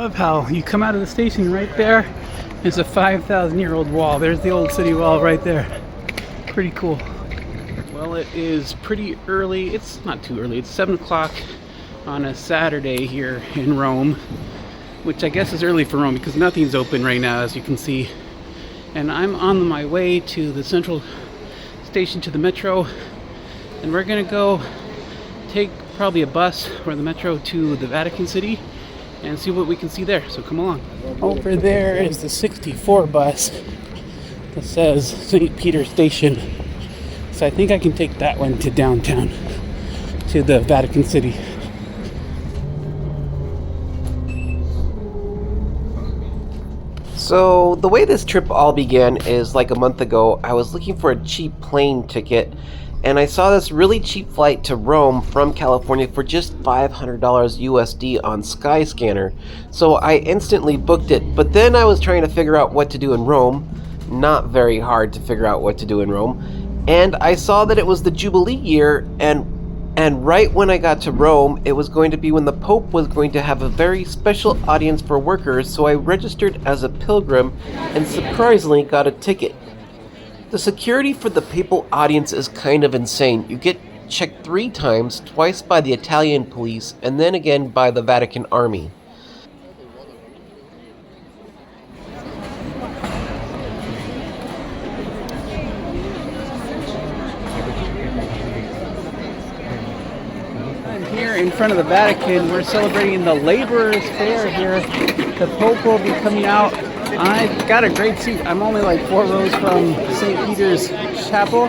love how you come out of the station right there. There's a 5,000-year-old wall. There's the old city wall right there. Pretty cool. Well, it is pretty early. It's not too early. It's 7 o'clock on a Saturday here in Rome, which I guess is early for Rome because nothing's open right now, as you can see. And I'm on my way to the central station, to the metro, and we're gonna go take probably a bus or the metro to the Vatican City and see what we can see there. So come along. Over there is the 64 bus that says St. Peter Station. So I think I can take that one to downtown, to the Vatican City. So the way this trip all began is like a month ago. I was looking for a cheap plane ticket, and I saw this really cheap flight to Rome from California for just $500 USD on Skyscanner. So I instantly booked it, but then I was trying to figure out what to do in Rome. Not very hard to figure out what to do in Rome. And I saw that it was the Jubilee year, and right when I got to Rome, it was going to be when the Pope was going to have a very special audience for workers, so I registered as a pilgrim and surprisingly got a ticket. The security for the Papal Audience is kind of insane. You get checked 3 times, twice by the Italian police, and then again by the Vatican Army. Here in front of the Vatican, we're celebrating the Laborers' Fair here. The Pope will be coming out. I got a great seat. I'm only like 4 rows from St. Peter's Chapel,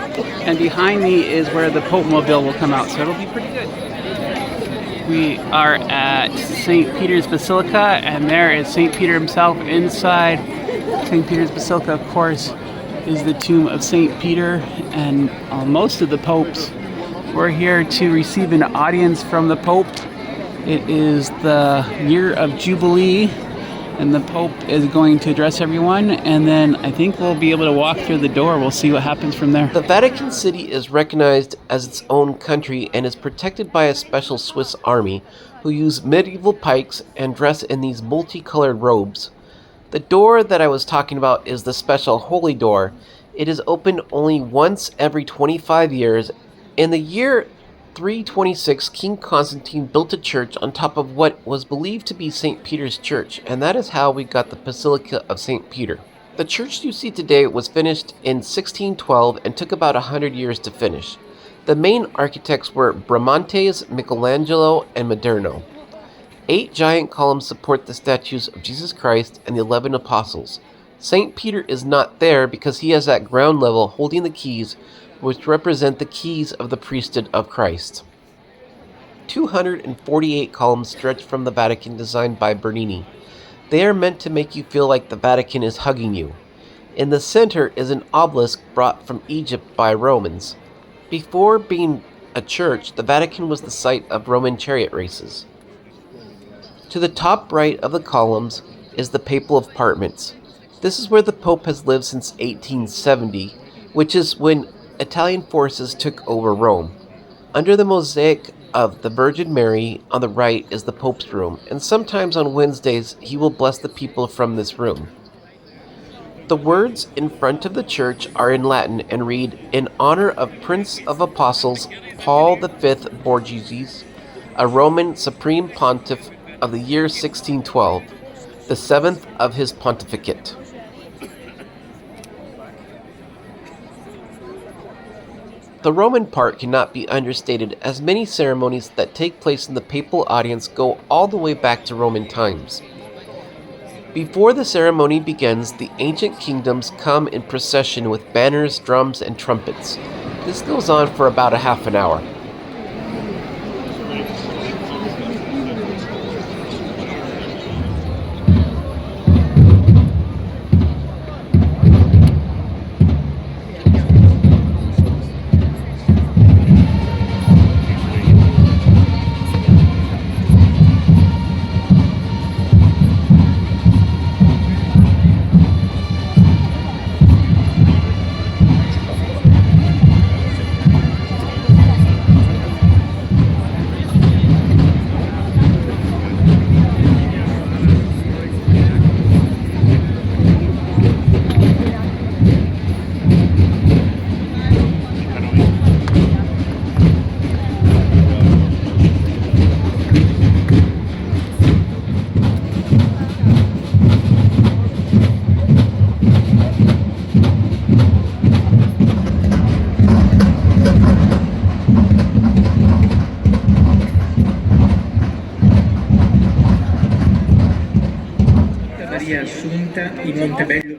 and behind me is where the Pope Mobile will come out, so it'll be pretty good. We are at St. Peter's Basilica, and there is St. Peter himself inside. St. Peter's Basilica, of course, is the tomb of St. Peter, and most of the popes were here to receive an audience from the Pope. It is the year of Jubilee, and the Pope is going to address everyone, and then I think we'll be able to walk through the door. We'll see what happens from there. The Vatican City is recognized as its own country and is protected by a special Swiss army who use medieval pikes and dress in these multicolored robes. The door that I was talking about is the special Holy Door. It is opened only once every 25 years. In the year 326, King Constantine built a church on top of what was believed to be St. Peter's Church, and that is how we got the Basilica of St. Peter. The church you see today was finished in 1612 and took about 100 years to finish. The main architects were Bramantes, Michelangelo, and Maderno. 8 giant columns support the statues of Jesus Christ and the 11 apostles. St. Peter is not there because he is at ground level holding the keys, which represent the keys of the priesthood of Christ. 248 columns stretch from the Vatican, designed by Bernini. They are meant to make you feel like the Vatican is hugging you. In the center is an obelisk brought from Egypt by Romans. Before being a church, the Vatican was the site of Roman chariot races. To the top right of the columns is the papal apartments. This is where the Pope has lived since 1870, which is when Italian forces took over Rome. Under the mosaic of the Virgin Mary on the right is the Pope's room, and sometimes on Wednesdays he will bless the people from this room. The words in front of the church are in Latin and read, "In honor of Prince of Apostles Paul V Borghese, a Roman Supreme Pontiff of the year 1612, the 7th of his pontificate." The Roman part cannot be understated, as many ceremonies that take place in the Papal Audience go all the way back to Roman times. Before the ceremony begins, the ancient kingdoms come in procession with banners, drums, and trumpets. This goes on for about a half an hour.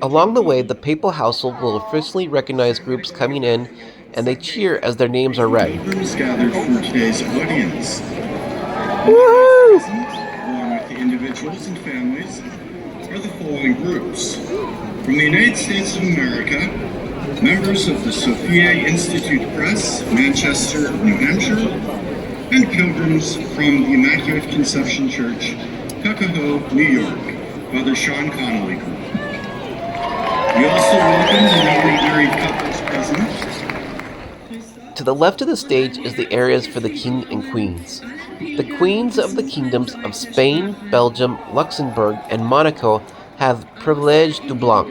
Along the way, the papal household will officially recognize groups coming in, and they cheer as their names are read. Gathered for today's audience. Woohoo! Along with the individuals and families are the following groups. From the United States of America, members of the Sophia Institute Press, Manchester, New Hampshire, and pilgrims from the Immaculate Conception Church, Tuckahoe, New York, Father Sean Connolly Group. We also welcome the newly married couples present. To the left of the stage is the areas for the king and queens. The queens of the kingdoms of Spain, Belgium, Luxembourg, and Monaco have privilège du blanc,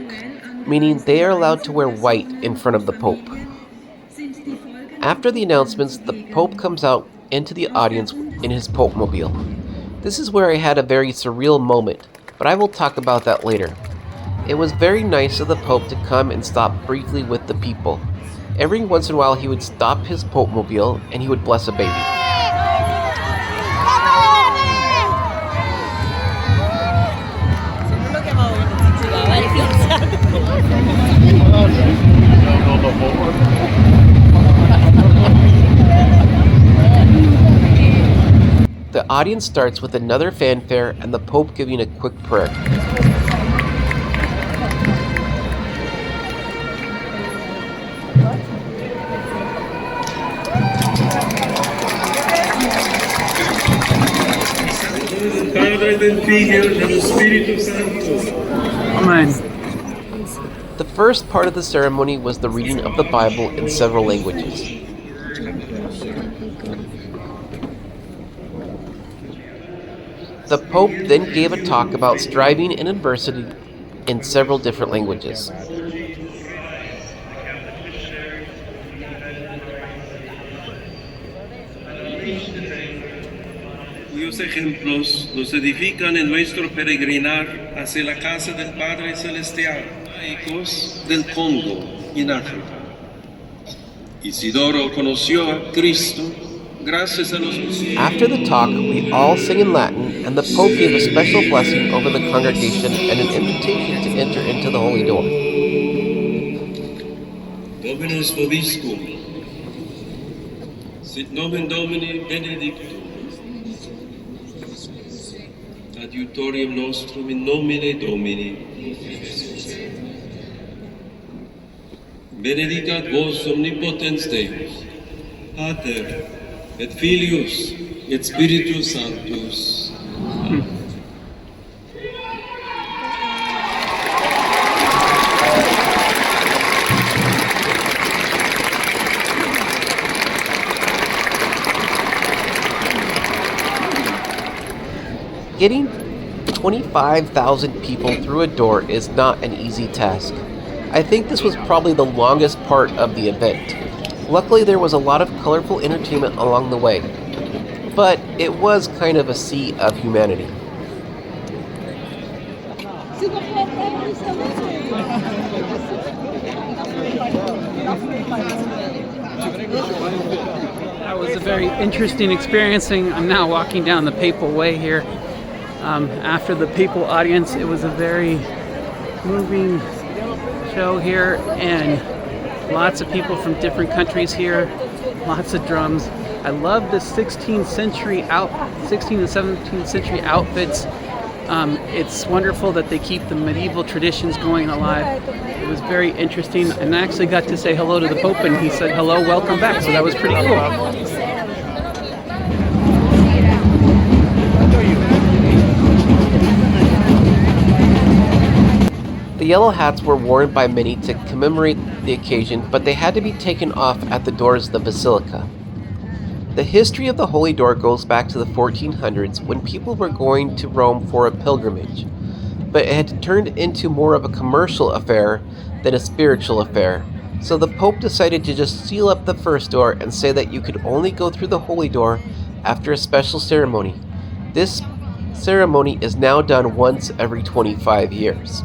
meaning they are allowed to wear white in front of the Pope. After the announcements, the Pope comes out into the audience in his Pope Mobile. This is where I had a very surreal moment, but I will talk about that later. It was very nice of the Pope to come and stop briefly with the people. Every once in a while he would stop his Pope Mobile and he would bless a baby. The audience starts with another fanfare and the Pope giving a quick prayer. Amen. The first part of the ceremony was the reading of the Bible in several languages. The Pope then gave a talk about striving in adversity in several different languages. Cuyos ejemplos nos edifican en nuestro peregrinar hacia la casa del Padre Celestial, laicos del Congo y en África. Isidoro conoció a Cristo gracias a los misioneros. After the talk, we all sang in Latin, and the Pope gave a special blessing over the congregation and an invitation to enter into the Holy Door. Dominus vobiscum, sit nomen Domini benedictum, adiutorium nostrum in nomine Domini. Benedicat vos omnipotens Deus, Pater, et Filius, et Spiritus Sanctus. Getting 25,000 people through a door is not an easy task. I think this was probably the longest part of the event. Luckily, there was a lot of colorful entertainment along the way, but it was kind of a sea of humanity. That was a very interesting experience. I'm now walking down the Papal Way here. After the Papal Audience, it was a very moving show here, and lots of people from different countries here, lots of drums. I love the 16th and 17th century outfits. It's wonderful that they keep the medieval traditions going alive. It was very interesting, and I actually got to say hello to the Pope, and he said, "Hello, welcome back," so that was pretty cool. The yellow hats were worn by many to commemorate the occasion, but they had to be taken off at the doors of the basilica. The history of the Holy Door goes back to the 1400s when people were going to Rome for a pilgrimage, but it had turned into more of a commercial affair than a spiritual affair. So the Pope decided to just seal up the first door and say that you could only go through the Holy Door after a special ceremony. This ceremony is now done once every 25 years.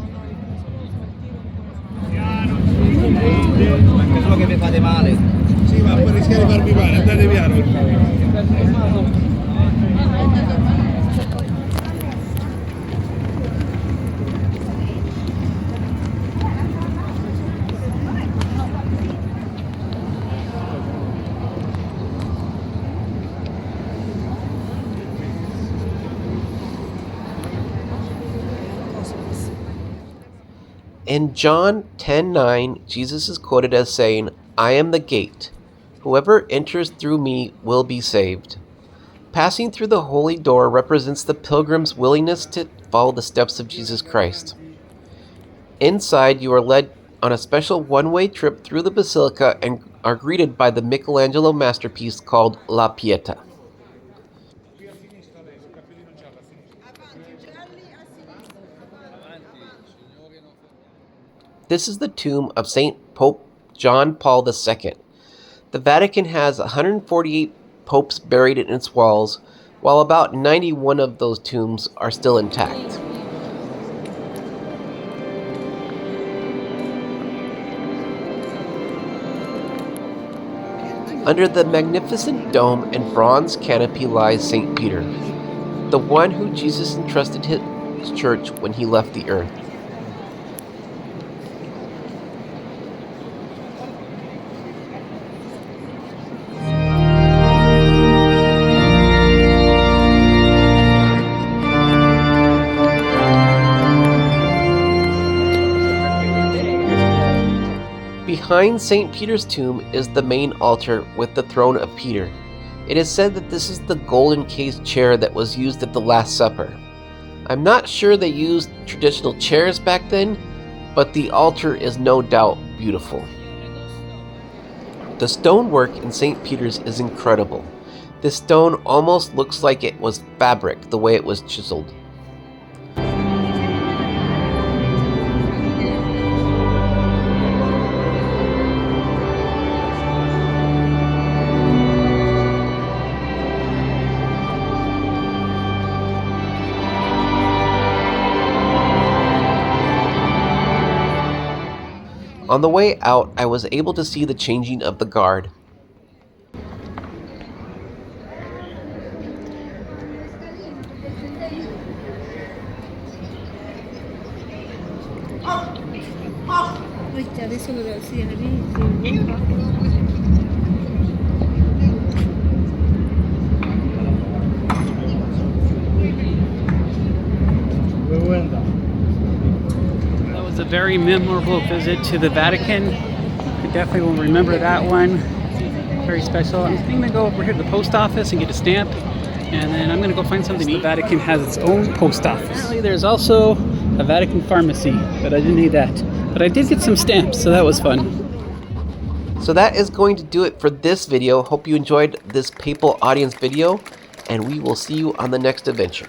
In John 10:9, Jesus is quoted as saying, "I am the gate. Whoever enters through me will be saved." Passing through the holy door represents the pilgrim's willingness to follow the steps of Jesus Christ. Inside, you are led on a special one-way trip through the basilica and are greeted by the Michelangelo masterpiece called La Pietà. This is the tomb of Saint Pope John Paul II. The Vatican has 148 popes buried in its walls, while about 91 of those tombs are still intact. Under the magnificent dome and bronze canopy lies St. Peter, the one who Jesus entrusted his church when he left the earth. Behind St. Peter's tomb is the main altar with the throne of Peter. It is said that this is the golden cased chair that was used at the Last Supper. I'm not sure they used traditional chairs back then, but the altar is no doubt beautiful. The stonework in St. Peter's is incredible. This stone almost looks like it was fabric the way it was chiseled. On the way out, I was able to see the changing of the guard. That was a very memorable visit to the Vatican. I definitely will remember that one. Very special. I'm thinking to go over here to the post office and get a stamp, and then I'm going to go find something to eat. The Vatican has its own post office. Apparently there's also a Vatican pharmacy, but I didn't need that. But I did get some stamps, so that was fun. So that is going to do it for this video. Hope you enjoyed this Papal Audience video, and we will see you on the next adventure.